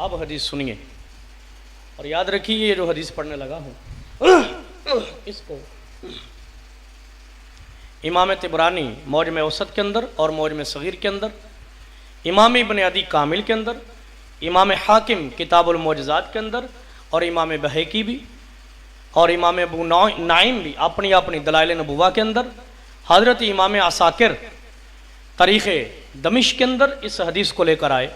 अब हदीस सुनिए और याद रखिए, ये जो हदीस पढ़ने लगा हूँ इसको इमाम तिबरानी मौजम औसत के अंदर और मौजम सगीर के अंदर, इमाम इब्न अदी कामिल के अंदर, इमाम हाकिम किताबुल मोजज़ात के अंदर और इमाम बहकी भी और इमाम अबू नाइम भी अपनी अपनी दलाइल नबुवा के अंदर, हज़रत इमाम असाकिर तारीख़ दमिश्क के अंदर इस हदीस को लेकर आए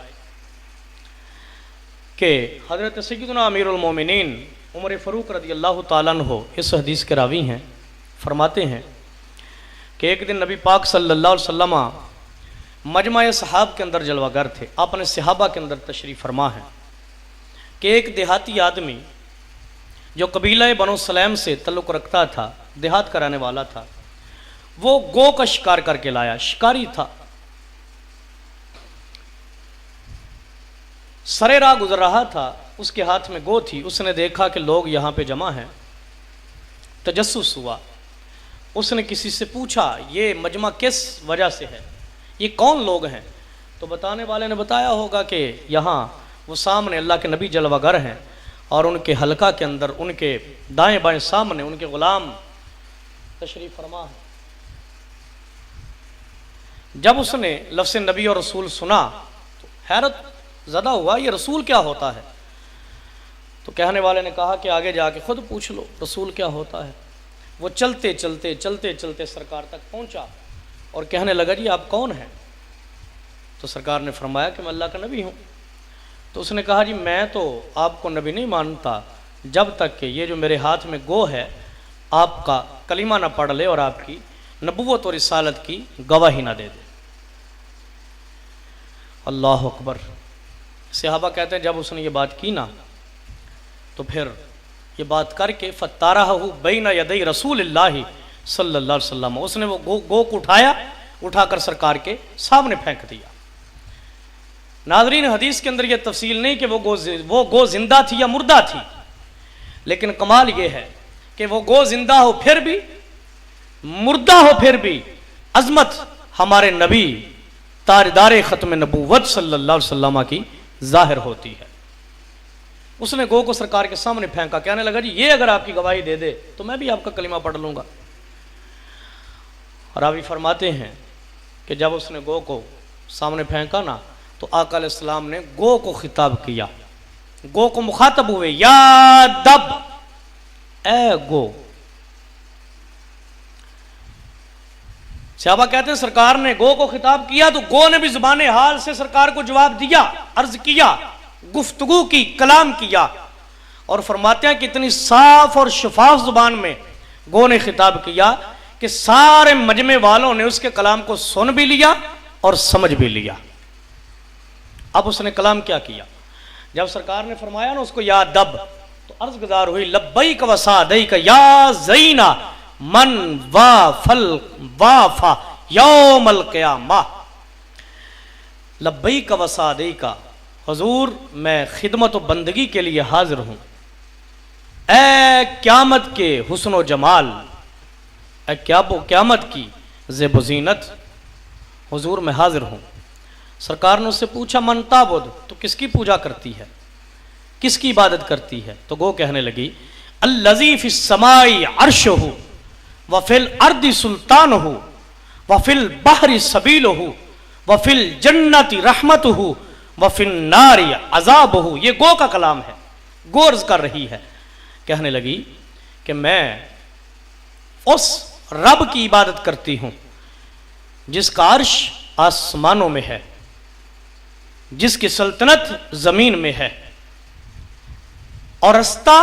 कि हज़रत सय्यदुना अमीरुल मोमिनीन उमर फ़ारूक रज़ियल्लाहु ताला अन्हु इस हदीस के रावी हैं। फरमाते हैं कि एक दिन नबी पाक सल्लल्लाहु अलैहि वसल्लम मजमा सहाब के अंदर जलवागर थे। अपने सहाबा के अंदर तशरीफ़ फरमा है कि एक देहाती आदमी जो कबीला बनो सलैम से तल्लुक़ रखता था, देहात कराने वाला था, वो गो का शिकार करके लाया, शिकारी था। सरे राह गुजर रहा था, उसके हाथ में गो थी। उसने देखा कि लोग यहाँ पे जमा हैं, तजस्सुस हुआ। उसने किसी से पूछा ये मजमा किस वजह से है, ये कौन लोग हैं? तो बताने वाले ने बताया होगा कि यहाँ वो सामने अल्लाह के नबी जलवागर हैं और उनके हलका के अंदर उनके दाएं बाएं सामने उनके ग़ुलाम तशरीफ़ फरमा है। जब उसने लफ्ज़ नबी और रसूल सुना तो हैरत ज़दा हुआ, ये रसूल क्या होता है? तो कहने वाले ने कहा कि आगे जाके खुद पूछ लो रसूल क्या होता है। वो चलते चलते चलते चलते सरकार तक पहुंचा और कहने लगा जी आप कौन हैं? तो सरकार ने फरमाया कि मैं अल्लाह का नबी हूँ। तो उसने कहा जी मैं तो आपको नबी नहीं मानता जब तक कि ये जो मेरे हाथ में गो है आपका कलीमा ना पढ़ ले और आपकी नबुव्वत और रिसालत की गवाही ना दे दे। अल्लाह अकबर। सहाबा कहते हैं जब उसने ये बात की ना तो फिर ये बात करके फ़त्तारहू बैना यदै रसूलिल्लाहि सल्लल्लाहु अलैहि वसल्लम, उसने वो गो को उठाकर सरकार के सामने फेंक दिया। नाज़रीन, हदीस के अंदर ये तफसील नहीं कि वो गो जिंदा थी या मुर्दा थी, लेकिन कमाल ये है कि वो गो जिंदा हो फिर भी, मुर्दा हो फिर भी अजमत हमारे नबी ताजदार ख़त्म नबूवत सल्लल्लाहु अलैहि वसल्लम की जाहिर होती है। उसने गो को सरकार के सामने फेंका, कहने लगा जी ये अगर आपकी गवाही दे दे तो मैं भी आपका कलीमा पढ़ लूँगा। रावी फरमाते हैं कि जब उसने गो को सामने फेंका ना तो आका अलैहिस्सलाम ने गो को खिताब किया, गो को मुखातब हुए, या दब ए गो। सहाबा कहते हैं सरकार ने गो को खिताब किया तो गो ने भी जुबाने हाल से सरकार को जवाब दिया, अर्ज किया, गुफ्तगू की, कलाम किया। और फरमाते हैं कि इतनी साफ और शफाफ जुबान में गो ने खिताब किया कि सारे मजमे वालों ने उसके कलाम को सुन भी लिया और समझ भी लिया। अब उसने कलाम क्या किया? जब सरकार ने फरमाया ना उसको या दब, तो अर्ज गुजार हुई लब्बैक व सादैक या ज़ैना मन वाफल वाफा यौमल क़ियामा। लब्बैक व सादैक, हुजूर मैं खिदमत व बंदगी के लिए हाजिर हूँ। ए क़यामत के हुस्न व जमाल, ए क़यामत की ज़ेब ज़ीनत, हुजूर मैं हाजिर हूँ। सरकार ने उससे पूछा मन ताबुद, तो किसकी पूजा करती है, किसकी इबादत करती है? तो गो कहने लगी अल्लज़ी फ़िस समाई अर्शुहु व फ़िल अर्दि सुल्तानुहु व फ़िल बहरि सबीलुहु व फ़िल जन्नति रहमतुहु व फ़िन नारि अज़ाबुहु। ये गो का कलाम है, गो अर्ज़ कर रही है, कहने लगी कि मैं उस रब की इबादत करती हूँ जिसका अर्श आसमानों में है, जिसकी सल्तनत जमीन में है और रास्ता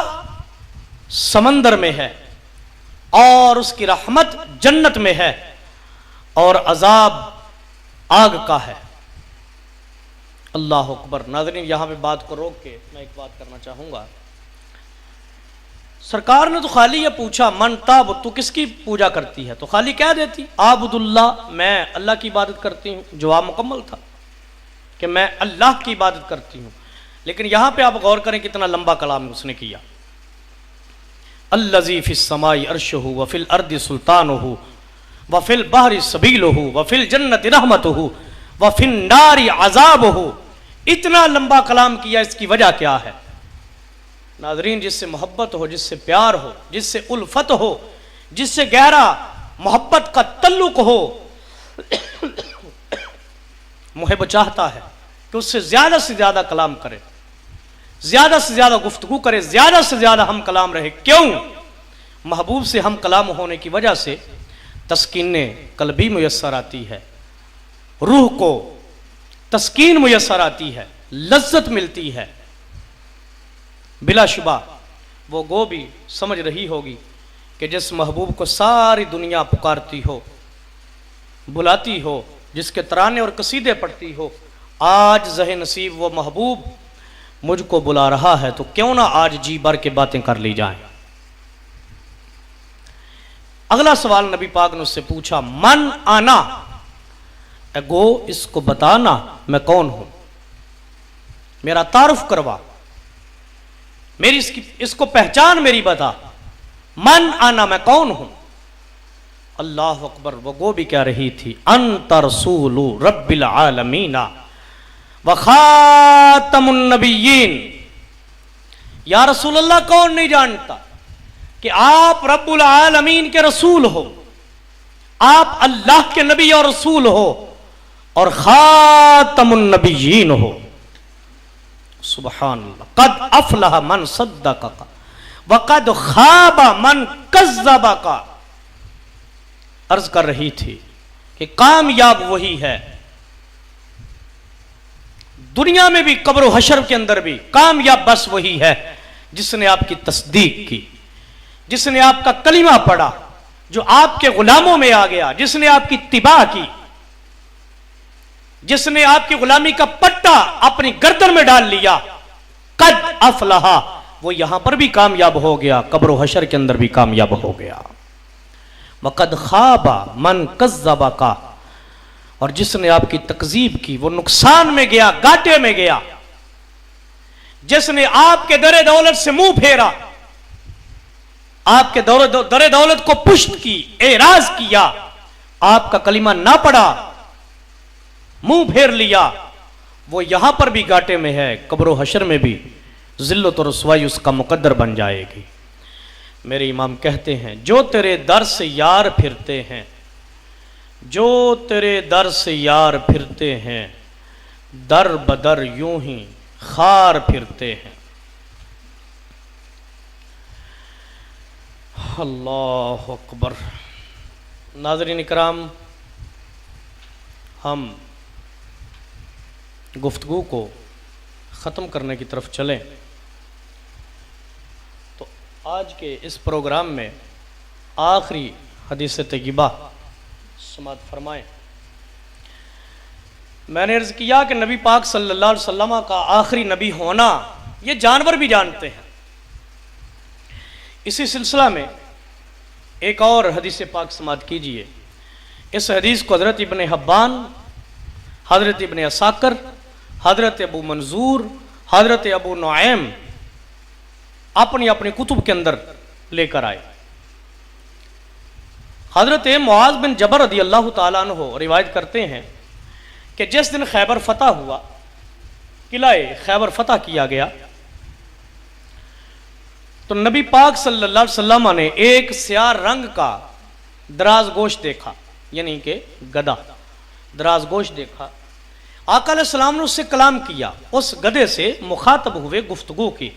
समंदर में है और उसकी रहमत जन्नत में है और अजाब आग का है। अल्लाह अकबर। नाज़रीन, यहां पे बात को रोक के मैं एक बात करना चाहूंगा। सरकार ने तो खाली ये पूछा मन ताब, तू किसकी पूजा करती है? तो खाली कह देती आबुदुल्लाह, मैं अल्लाह की इबादत करती हूँ। जवाब मुकम्मल था कि मैं अल्लाह की इबादत करती हूँ। लेकिन यहाँ पे आप गौर करें कितना लंबा कलाम उसने किया। अल्लज़ी फ़िस समाई अर्शुहु व फ़िल अर्दि सुल्तानुहु व फ़िल बहरि सबीलुहु व फ़िल जन्नति रहमतुहु व फ़िन नारि अज़ाबुहु। इतना लंबा कलाम किया, इसकी वजह क्या है? नाज़रीन, जिससे मोहब्बत हो, जिससे प्यार हो, जिससे उल्फत हो, जिससे गहरा मोहब्बत का तल्लुक हो, मुहिब चाहता है कि उससे ज्यादा कलाम करे, ज्यादा से ज्यादा गुफ्तगू करे, ज्यादा से ज्यादा हम कलाम रहे। क्यों? महबूब से हम कलाम होने की वजह से तस्कीन कल्बी मुयस्सर आती है, रूह को तस्कीन मुयस्सर आती है, लज्जत मिलती है। बिलाशुबा वो गो भी समझ रही होगी कि जिस महबूब को सारी दुनिया पुकारती हो, बुलाती हो, जिसके तराने और कसीदे पढ़ती हो, आज ज़हे नसीब वो महबूब मुझको बुला रहा है, तो क्यों ना आज जी भर के बातें कर ली जाएं। अगला सवाल नबी पाक ने उससे पूछा, मन आना, गो इसको बताना मैं कौन हूं, मेरा तारुफ करवा, मेरी इसको पहचान मेरी बता, मन आना मैं कौन हूं। अल्लाह अकबर, वो गो भी कह रही थी, अंत रसूलु रब्बिल आलमीना व खातमुन नबिय्यीन। या रसूल अल्लाह, कौन नहीं जानता कि आप रब्बुल आलमीन के रसूल हो, आप अल्लाह के नबी और रसूल हो, और खातमुन नबिय्यीन हो। सुभान अल्लाह। कद अफलह मन सद्दक़का व कद खाबा मन कज़्ज़बका। अर्ज कर रही थी कि कामयाब वही है, दुनिया में भी कब्र हशर के अंदर भी कामयाब बस वही है जिसने आपकी तस्दीक की, जिसने आपका कलीमा पढ़ा, जो आपके गुलामों में आ गया, जिसने आपकी इत्तिबा की, जिसने आपकी गुलामी का पट्टा अपनी गर्दन में डाल लिया। कद अफलहा, वो यहां पर भी कामयाब हो गया, कब्र हशर के अंदर भी कामयाब हो गया। वक़द खाबा मन कज़्ज़बका, और जिसने आपकी तकजीब की वो नुकसान में गया, घाटे में गया। जिसने आपके दरे दौलत से मुंह फेरा, आपके दरे दौलत को पुष्ट की, एराज किया, आपका कलीमा ना पढ़ा, मुंह फेर लिया, वो यहां पर भी घाटे में है, कब्रो हशर में भी जिल्लत और रुसवाई उसका मुकद्दर बन जाएगी। मेरे इमाम कहते हैं, जो तेरे दर से यार फिरते हैं, जो तेरे दर से यार फिरते हैं, दर बदर यूं ही खार फिरते हैं। अल्लाह अकबर। नाज़रीन इकराम, हम गुफ्तगू को ख़त्म करने की तरफ चलें तो आज के इस प्रोग्राम में आखिरी हदीस तय्यबा समात फरमाएं। मैंने अर्ज़ किया कि नबी पाक सल्लल्लाहु अलैहि वसल्लम का आखिरी नबी होना ये जानवर भी जानते हैं। इसी सिलसिला में एक और हदीस पाक समात कीजिए। इस हदीस को हज़रत इब्न हब्बान, हज़रत इब्न असाकर, हज़रत अबू मंजूर, हज़रत अबू नुआइम अपनी अपनी कुतुब के अंदर लेकर आए। हज़रत मुआज़ बिन जबर रज़ी अल्लाह ताला अन्हु रिवायत करते हैं कि जिस दिन खैबर फतह हुआ, किलाए खैबर फतह किया गया, तो नबी पाक सल्लल्लाहु अलैहि वसल्लम ने एक स्याह रंग का दराज गोश्त देखा, यानी कि गधा दराज गोश्त देखा। आका अलैहिस्सलाम ने उससे कलाम किया, उस गधे से मुखातब हुए, गुफ्तगू की।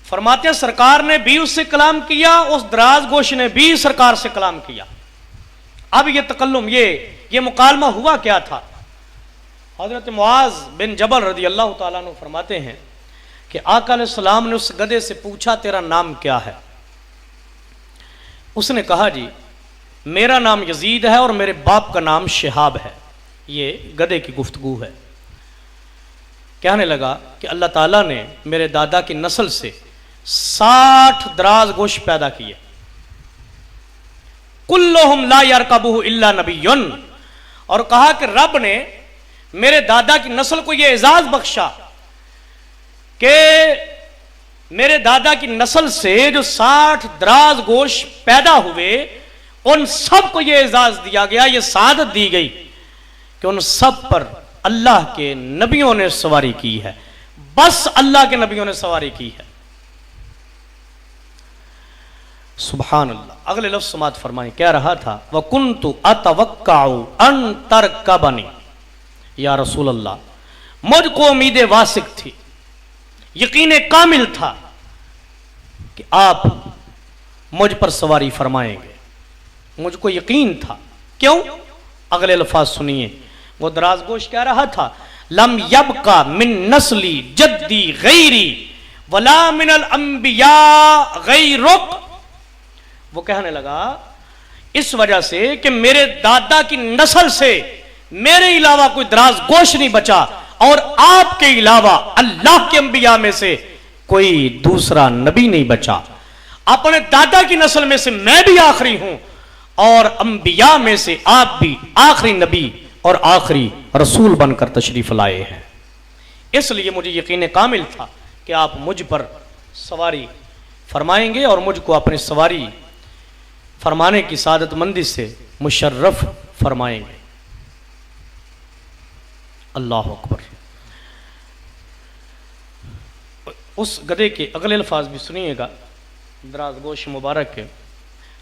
फरमाते हैं सरकार ने भी उससे कलाम किया, उस दराज गोश ने भी सरकार से कलाम किया। अब ये तकल्लुम, ये मुकालमा हुआ क्या था? हजरत मुआज़ बिन जबल रज़ी अल्लाह ताला अन्हु फरमाते हैं कि आका अलैहिस्सलाम ने उस गधे से पूछा, तेरा नाम क्या है? उसने कहा, जी मेरा नाम यजीद है और मेरे बाप का नाम शिहाब है। ये गधे की गुफ्तगू है। कहने लगा कि अल्लाह ताला ने मेरे दादा की नस्ल से 60 दराज गोश पैदा किए। कुल्लुहुम ला यरकबुहु इल्ला नबियुन, और कहा कि रब ने मेरे दादा की नस्ल को यह एजाज बख्शा कि मेरे दादा की नस्ल से जो 60 दराज गोश पैदा हुए, उन सब को यह एजाज दिया गया, यह सादत दी गई कि उन सब पर अल्लाह के नबियों ने सवारी की है, बस अल्लाह के नबियों ने सवारी की है। सुभान अल्लाह। अगले लफ्ज़ समात फरमाए, कह रहा था व कुन्तु अतवक्काउ अन तरकबनी, या रसूल अल्लाह, मुझको उम्मीद वासिक थी, यकीन कामिल था कि आप मुझ पर सवारी फरमाएंगे, मुझको यकीन था। क्यों? अगले अल्फाज सुनिए। वो दराजगोश कह रहा था, लम यबका मिन नस्ली जद्दी गैरी वला मिनल अंबिया गैरुक। वो कहने लगा इस वजह से कि मेरे दादा की नस्ल से मेरे अलावा कोई दराज गोश नहीं बचा और आपके अलावा अल्लाह के अंबिया में से कोई दूसरा नबी नहीं बचा। अपने दादा की नस्ल में से मैं भी आखिरी हूं और अंबिया में से आप भी आखिरी नबी और आखिरी रसूल बनकर तशरीफ लाए हैं। इसलिए मुझे यकीन कामिल था कि आप मुझ पर सवारी फरमाएंगे और मुझको अपनी सवारी फरमाने की सादतमंदी से मुशर्रफ फरमाएंगे। अल्लाह अकबर। उस गधे के अगले अल्फाज भी सुनिएगा, दराजगोश मुबारक के।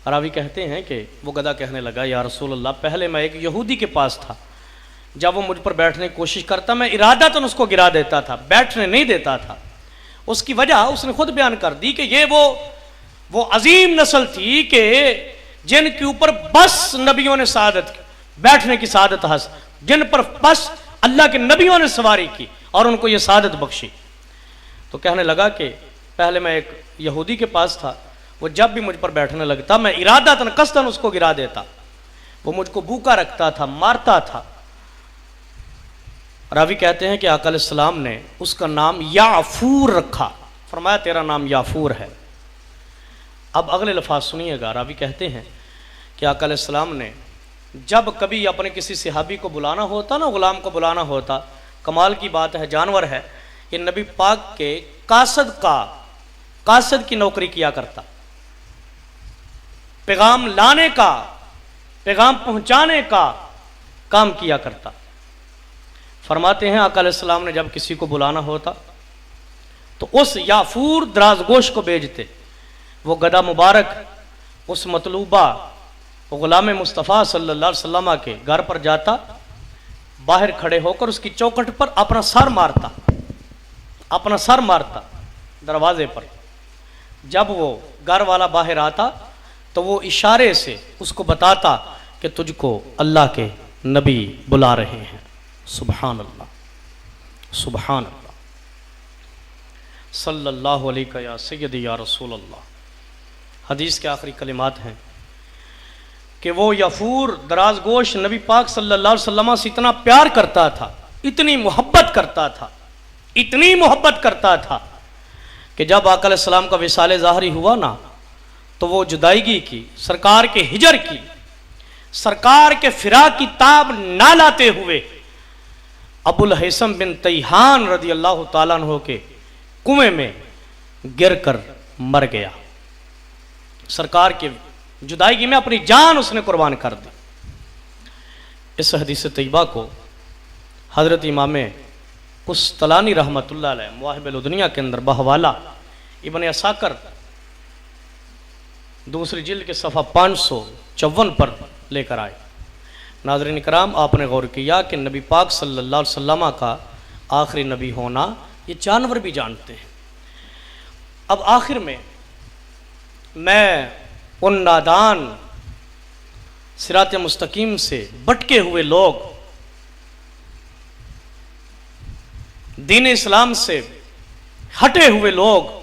रावी कहते हैं कि वो गधा कहने लगा, या रसूल अल्लाह, पहले मैं एक यहूदी के पास था, जब वो मुझ पर बैठने की कोशिश करता मैं इरादतन उसको गिरा देता था, बैठने नहीं देता था। उसकी वजह उसने खुद बयान कर दी कि ये वो अजीम नस्ल थी कि जिनके ऊपर बस नबियों ने सादत की, बैठने की सादत हासिल, जिन पर बस अल्लाह के नबियों ने सवारी की और उनको ये सादत बख्शी। तो कहने लगा कि पहले मैं एक यहूदी के पास था, वो जब भी मुझ पर बैठने लगता मैं इरादतन कसदन उसको गिरा देता, वो मुझको भूखा रखता था, मारता था। रावी कहते हैं कि आका अलैहिस्सलाम ने उसका नाम याफूर रखा, फरमाया तेरा नाम याफूर है। अब अगले लफ्ज़ सुनिएगा। रावी कहते हैं कि आका अलैहिस्सलाम ने जब कभी अपने किसी सहाबी को बुलाना होता ना, गुलाम को बुलाना होता, कमाल की बात है, जानवर है, कि नबी पाक के कासद की नौकरी किया करता, पैगाम लाने का, पैगाम पहुंचाने का काम किया करता। फरमाते हैं आका अलैहिस्सलाम ने जब किसी को बुलाना होता तो उस याफूर दराजगोश को भेजते। वो गधा मुबारक उस मतलूबा गुलाम मुस्तफ़ा सल्लल्लाहु अलैहि वसल्लम के घर पर जाता, बाहर खड़े होकर उसकी चौखट पर अपना सर मारता दरवाजे पर। जब वो घर वाला बाहर आता तो वो इशारे से उसको बताता कि तुझको अल्लाह के नबी बुला रहे हैं। सुभान अल्लाह, सुभान अल्लाह, सल्लल्लाहु अलैहि या सय्यदी या रसूल अल्लाह। हदीस के आखिरी कलिमात हैं कि वो यफूर दराजगोश नबी पाक सल्लल्लाहु अलैहि वसल्लम से इतना प्यार करता था, इतनी मोहब्बत करता था, इतनी मोहब्बत करता था कि जब आका अलैहिस्सलाम का विसाले ज़ाहरी हुआ ना, तो वो जुदाईगी की, सरकार के हिजर की, सरकार के फिराक की ताब ना लाते हुए अबुल हैसम बिन तैहान रदी अल्लाह ताला अन्हु के कुएं में गिरकर मर गया। सरकार के जुदाईगी में अपनी जान उसने कुर्बान कर दी। इस हदीस तैयबा को हजरत इमाम कुस्तलानी रहमतुल्लाह अलैह मवाहिबुल दुनिया के अंदर बहवाला इब्न असाकर दूसरी जिल्द के सफ़ा 554 पर लेकर आए। नाज़रीन इकराम, आपने गौर किया कि नबी पाक सल्लल्लाहु अलैहि वसल्लम का आखिरी नबी होना ये जानवर भी जानते हैं। अब आखिर में मैं उन नादान सिरात मुस्तकीम से भटके हुए लोग, दीन इस्लाम से हटे हुए लोग,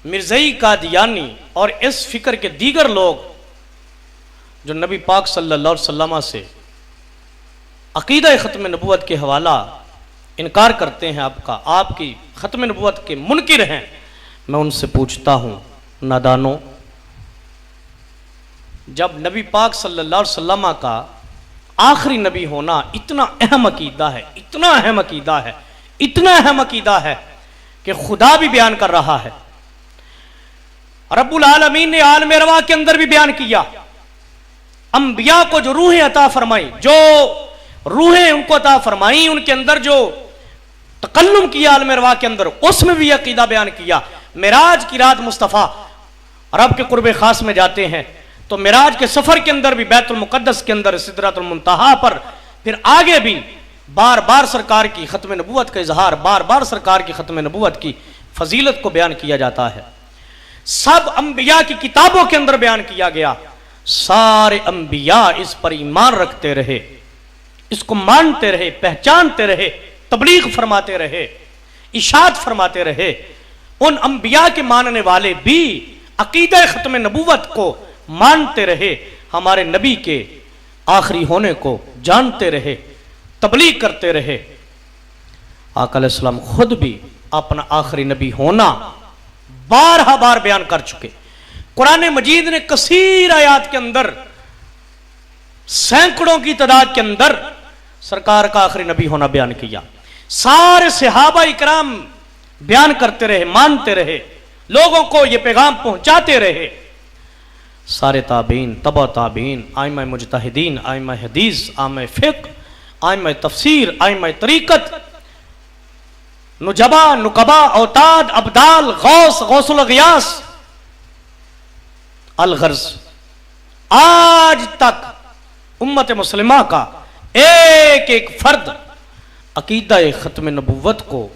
मिर्ज़ई कादियानी और इस फिक्र के दीगर लोग जो नबी पाक सल्लल्लाहु अलैहि वसल्लम से अकीदा ख़त्म नबूवत के हवाला इनकार करते हैं, आपकी ख़त्म नबूवत के मुनकिर हैं, मैं उनसे पूछता हूँ, नादानो, जब नबी पाक सल्लल्लाहु अलैहि वसल्लम का आखिरी नबी होना इतना अहम अकीदा है, इतना अहम अकीदा है, इतना अहम अकीदा है कि खुदा भी बयान कर रहा है, रब्बुल आलमीन ने आलम रवा के अंदर भी बयान किया, अंबिया को जो रूह अता फरमाई, जो रूहें उनको अता फरमाई, उनके अंदर जो तकल्लुम किया आलम अरवाह के अंदर, उसमें भी अकीदा बयान किया। मिराज की रात मुस्तफ़ा रब के कुर्बे खास में जाते हैं, तो मिराज के सफर के अंदर भी बैतुल मुक़द्दस के अंदर सिदरतुल मुंतहा पर, फिर आगे भी बार बार सरकार की खत्म नबूवत का इजहार, बार बार सरकार की खत्म नबूवत की फजीलत को बयान किया जाता है। सब अंबिया की किताबों के अंदर बयान किया गया। सारे अंबिया इस पर ईमान रखते रहे, इसको मानते रहे, पहचानते रहे, तबलीग फरमाते रहे, इशात फरमाते रहे। उन अंबिया के मानने वाले भी अकीदा खत्म नबूवत को मानते रहे, हमारे नबी के आखिरी होने को जानते रहे, तबलीग करते रहे। आका अलैहिस्सलाम खुद भी अपना आखिरी नबी होना बारहा बार बयान कर चुके। कुरान मजीद ने कसीर आयात के अंदर, सैकड़ों की तादाद के अंदर सरकार का आखिरी नबी होना बयान किया। सारे सहाबा इकराम बयान करते रहे, मानते रहे, लोगों को यह पैगाम पहुंचाते रहे। सारे ताबीन, तबा ताबीन, आइमा मुजतहिदीन, आइमा हदीस, आइमा फिक्र, आइमा तफसीर, आइमा तरीकत, नुजबा, नुकबा, औताद, अब्दाल, गौस, गौसुल गियास, अलगर्ज, आज तक उम्मत मुस्लिमा का एक एक फर्द अकीदा खत्म नबूवत को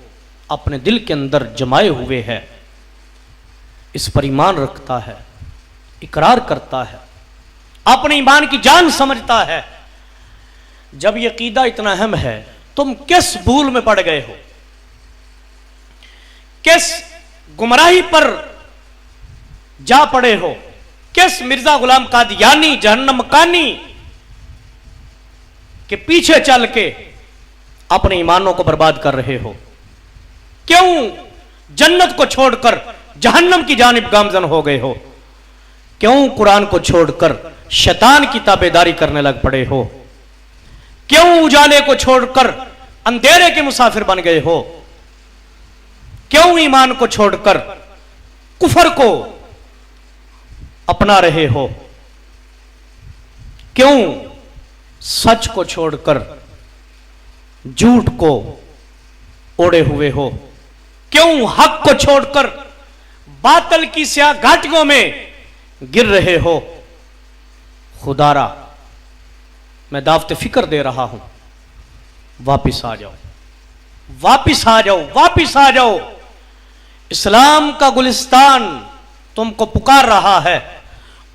अपने दिल के अंदर जमाए हुए है, इस पर ईमान रखता है, इकरार करता है, अपने ईमान की जान समझता है। जब यह अकीदा इतना अहम है, तुम किस भूल में पड़ गए हो, किस गुमराही पर जा पड़े हो, किस मिर्जा गुलाम कादियानी जहन्नम मकानी के पीछे चल के अपने ईमानों को बर्बाद कर रहे हो? क्यों जन्नत को छोड़कर जहन्नम की जानिब गामजन हो गए हो? क्यों कुरान को छोड़कर शैतान की ताबेदारी करने लग पड़े हो? क्यों उजाले को छोड़कर अंधेरे के मुसाफिर बन गए हो? क्यों ईमान को छोड़कर कुफर को अपना रहे हो? क्यों सच को छोड़कर झूठ को ओढ़े हुए हो? क्यों हक को छोड़कर बातल की स्याह घाटियों में गिर रहे हो? खुदारा, मैं दावत फिक्र दे रहा हूं, वापिस आ जाओ, वापिस आ जाओ, वापिस आ जाओ। इस्लाम का गुलिस्तान तुमको पुकार रहा है।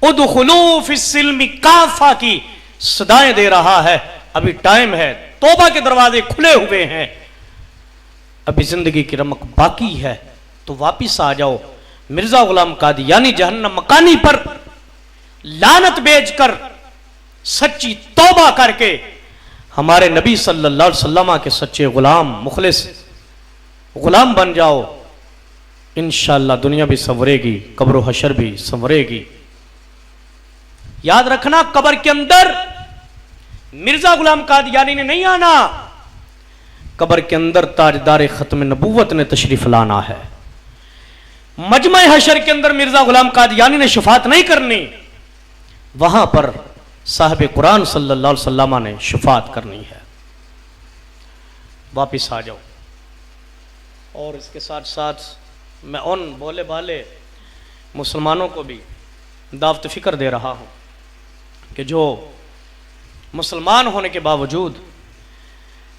उदखुलू फिस्सिल्मी काफा की सदाएं दे रहा है। अभी टाइम है, तौबा के दरवाजे खुले हुए हैं, अभी जिंदगी की रमक बाकी है, तो वापिस आ जाओ। मिर्जा गुलाम कादियानी जहन्नम मकानी पर लानत बेचकर सच्ची तौबा करके हमारे नबी सल्लल्लाहु अलैहि वसल्लम के सच्चे गुलाम, मुखलिस गुलाम बन जाओ। इंशाअल्लाह दुनिया भी संवरेगी, कब्र हशर भी संवरेगी। याद रखना, कब्र के अंदर मिर्जा गुलाम कादियानी ने नहीं आना, कब्र के अंदर ताजदार खत्म नबूवत ने तशरीफ लाना है। मजमा हशर के अंदर मिर्जा गुलाम कादियानी ने शफात नहीं करनी, वहां पर साहिब कुरान सल्लल्लाहु अलैहि वसल्लम ने शफात करनी है। वापिस आ जाओ। और इसके साथ साथ मैं उन बोले भाले मुसलमानों को भी दावत फिक्र दे रहा हूं कि जो मुसलमान होने के बावजूद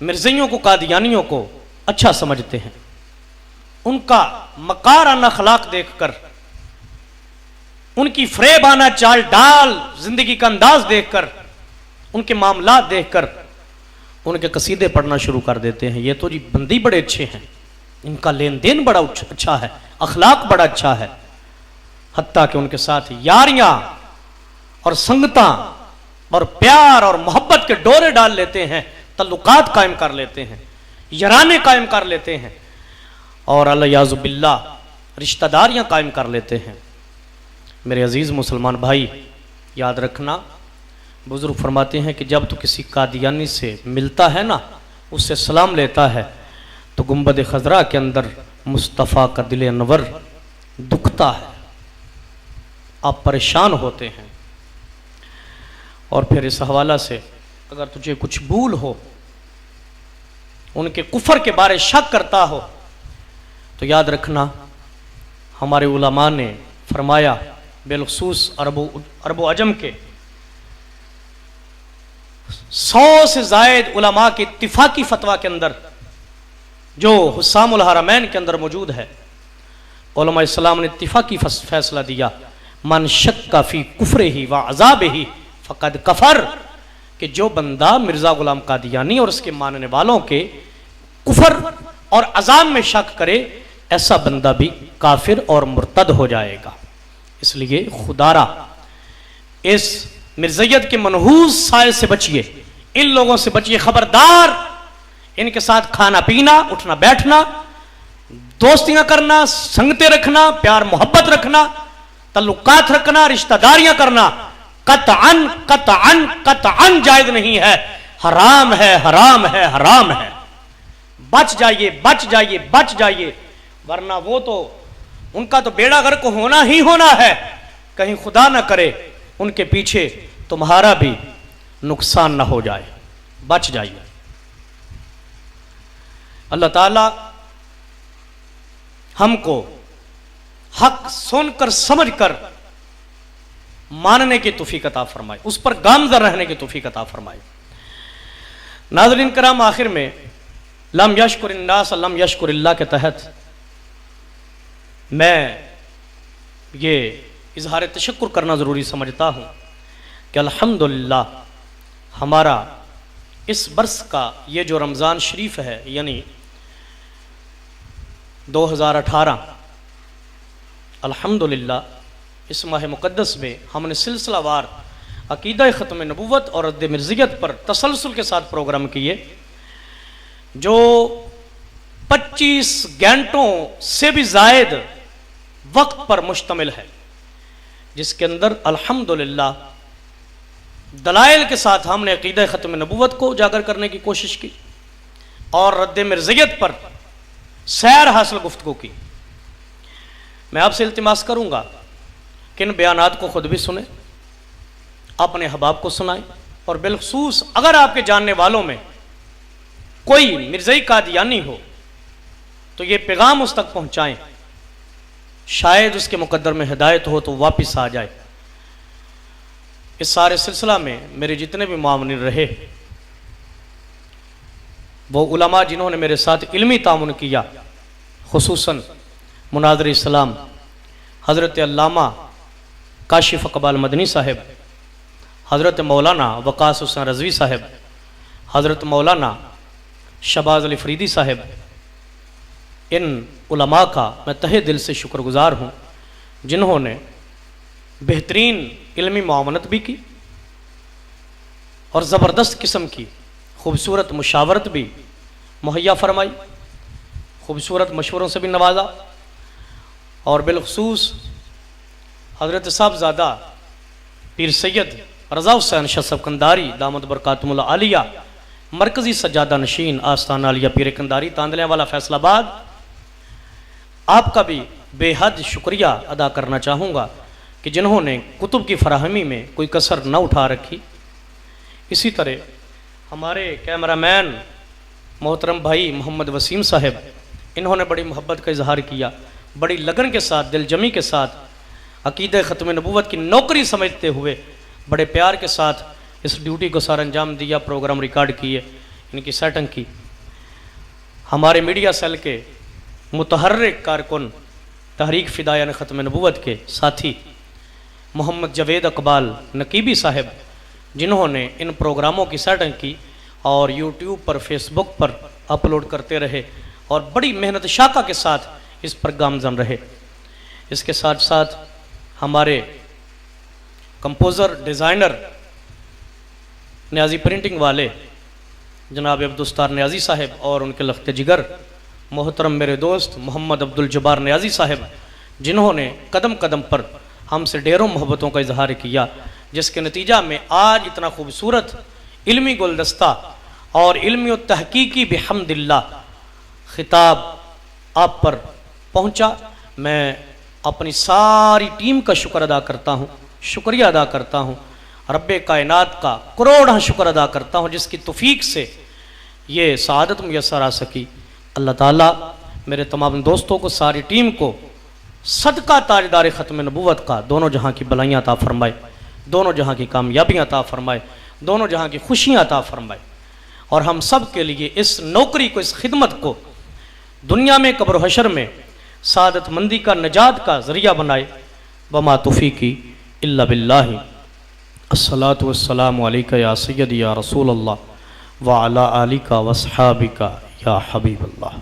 मिर्ज़ियों को, कादियानियों को अच्छा समझते हैं, उनका मकाराना अखलाक देखकर, उनकी फरेबाना चाल डाल, जिंदगी का अंदाज देखकर, उनके मामलात देखकर उनके कसीदे पढ़ना शुरू कर देते हैं। ये तो जी बंदी बड़े अच्छे हैं, इनका लेन देन बड़ा अच्छा है, अखलाक बड़ा अच्छा है। हत्ता कि उनके साथ यारियां और संगता और प्यार और मोहब्बत के डोरे डाल लेते हैं, तल्लुकात कायम कर लेते हैं, यराने कायम कर लेते हैं और अल्लाह रिश्तेदारियां कायम कर लेते हैं। मेरे अजीज मुसलमान भाई, याद रखना, बुजुर्ग फरमाते हैं कि जब तो किसी कादियानी से मिलता है ना, उससे सलाम लेता है, तो गुंबद खजरा के अंदर मुस्तफ़ा का दिल अनवर दुखता है, आप परेशान होते हैं। और फिर इस हवाला से अगर तुझे कुछ भूल हो, उनके कुफर के बारे शक करता हो, तो याद रखना हमारे उलमा ने फरमाया, बिलखसूस अरबो अजम के 100 से जायद उलमा के इत्तिफाकी फतवा के अंदर, जो हुस्सामुल हरमैन के अंदर मौजूद है, उलमा इस्लाम ने इत्तिफाकी फैसला दिया, मन शक्का फी कुफरे ही व अजाब ही फ़क़द कफर, कि जो बंदा मिर्ज़ा गुलाम कादियानी और उसके मानने वालों के कुफर और अजाब में शक करे, ऐसा बंदा भी काफिर और मुर्तद हो जाएगा। इसलिए खुदारा इस मिर्ज़ैयत के मनहूस साए से बचिए, इन लोगों से बचिए, खबरदार। इनके साथ खाना पीना, उठना बैठना, दोस्तियां करना, संगतें रखना, प्यार मोहब्बत रखना, तल्लुकात रखना, रिश्तेदारियां करना कतअन कतअन कतअन जायज नहीं है, हराम है, हराम है, हराम है। बच जाइए, बच जाइए, बच जाइए, वरना वो तो, उनका तो बेड़ा गर्क होना ही होना है। कहीं खुदा ना करे उनके पीछे तुम्हारा भी नुकसान ना हो जाए, बच जाइए। अल्लाह ताला हमको हक सुनकर समझकर मानने की तौफीक अता फरमाए, उस पर गामज़न रहने की तौफीक अता फरमाए। नाज़रीन कराम, आखिर में लम यशकुरिन्नास लम यशकुरिल्लाह के तहत मैं ये इजहार तशक्कुर करना ज़रूरी समझता हूँ कि अल्हम्दुलिल्लाह हमारा इस बरस का ये जो रमज़ान शरीफ है, यानी 2018, अल्हम्दुलिल्लाह इस माह मुक़द्दस में हमने सिलसिलावार अक़ीदा ख़त्म नबूवत और रद्द मिर्ज़ियत पर तसलसल के साथ प्रोग्राम किए, जो 25 घंटों से भी ज़ायद वक्त पर मुश्तमिल है, जिसके अंदर अल्हम्दुलिल्लाह दलाइल के साथ हमने अक़ीदा ख़त्म नबूवत को उजागर करने की कोशिश की और रद्द मिर्ज़ियत पर सैर हासिल गुफ्तगू की। मैं आपसे इल्तिमास करूँगा कि इन बयानात को ख़ुद भी सुने, अपने अहबाब को सुनाएं, और बिलखसूस अगर आपके जानने वालों में कोई मिर्ज़ई कादियानी हो तो ये पैगाम उस तक पहुँचाएँ, शायद उसके मुकद्दर में हिदायत हो तो वापस आ जाए। इस सारे सिलसिला में मेरे जितने भी मामून रहे, वो उलमा जिन्होंने मेरे साथ इल्मी तामुन किया, खुसूसन मुनाज़िर इस्लाम हज़रत अल्लामा काशिफ इक़बाल मदनी साहब, हज़रत मौलाना वक़ास हुसैन रज़वी साहब, हज़रत मौलाना शबाज़ अली फरीदी साहब, इन उलमा का मैं तहे दिल से शुक्रगुज़ार हूँ, जिन्होंने बेहतरीन इल्मी मुआवनत भी की और ज़बरदस्त किस्म की खूबसूरत मुशावरत भी मुहैया फरमाई, खूबसूरत मशवरों से भी नवाजा, और बिलखसूस हज़रत साहबज़ादा पीर सैयद रज़ा हुसैन शसब कंदारी दामद बरकातुहुल आलिया, मरकज़ी सज्जादा नशीन आस्ताना आलिया पीर कंदारी तांदलियाँ वाला फैसलाबाद, आपका भी बेहद शुक्रिया अदा करना चाहूँगा कि जिन्होंने कुतुब की फराहमी में कोई कसर न उठा रखी। इसी तरह हमारे कैमरामैन मोहतरम भाई मोहम्मद वसीम साहब, इन्होंने बड़ी मोहब्बत का इजहार किया, बड़ी लगन के साथ, दिलजमी के साथ अक़ीदा ख़त्म नबूवत की नौकरी समझते हुए बड़े प्यार के साथ इस ड्यूटी को सार अंजाम दिया, प्रोग्राम रिकॉर्ड किए, इनकी सेटिंग की। हमारे मीडिया सेल के मुतहर्रिक कारकुन तहरीक फ़िदायान ख़त्म नबूवत के साथी मोहम्मद जवेद इक़बाल नकीबी साहब, जिन्होंने इन प्रोग्रामों की सेटिंग की और यूट्यूब पर, फेसबुक पर अपलोड करते रहे और बड़ी मेहनत शाका के साथ इस पर गामज़न रहे। इसके साथ साथ हमारे कंपोज़र, डिज़ाइनर, न्याजी प्रिंटिंग वाले जनाब अब्दुस्तार न्याजी साहब और उनके लख्त जिगर मोहतरम मेरे दोस्त मोहम्मद अब्दुल जब्बार न्याजी साहब, जिन्होंने कदम कदम पर हमसे ढेरों मोहब्बतों का इजहार किया, जिसके नतीजा में आज इतना खूबसूरत इल्मी गुलदस्ता और इल्मी और तहकीकी बिहम्दिल्लाह खिताब आप पर पहुँचा। मैं अपनी सारी टीम का शुक्र अदा करता हूँ, शुक्रिया अदा करता हूँ। रब्बे कायनात का करोड़ शुक्र अदा करता हूँ जिसकी तौफीक से ये सआदत मुयस्सर आ सकी। अल्लाह ताला मेरे तमाम दोस्तों को, सारी टीम को सदका ताजदार ख़त्म नबूवत का दोनों जहाँ की भलाइयाँ अता फरमाए, दोनों जहाँ की कामयाबियाँ अता फरमाए, दोनों जहाँ की खुशियाँ अता फरमाए, और हम सब के लिए इस नौकरी को, इस खिदमत को दुनिया में कब्र हशर में सादत मंदी का, नजात का ज़रिया बनाए। वमा तौफ़ीक़ी इल्ला बिल्लाह। अस्सलातु वस्सलामु अलैका या सय्यदी या रसूल अल्लाह व अला आलिका व अस्हाबिका या हबीब अल्लाह।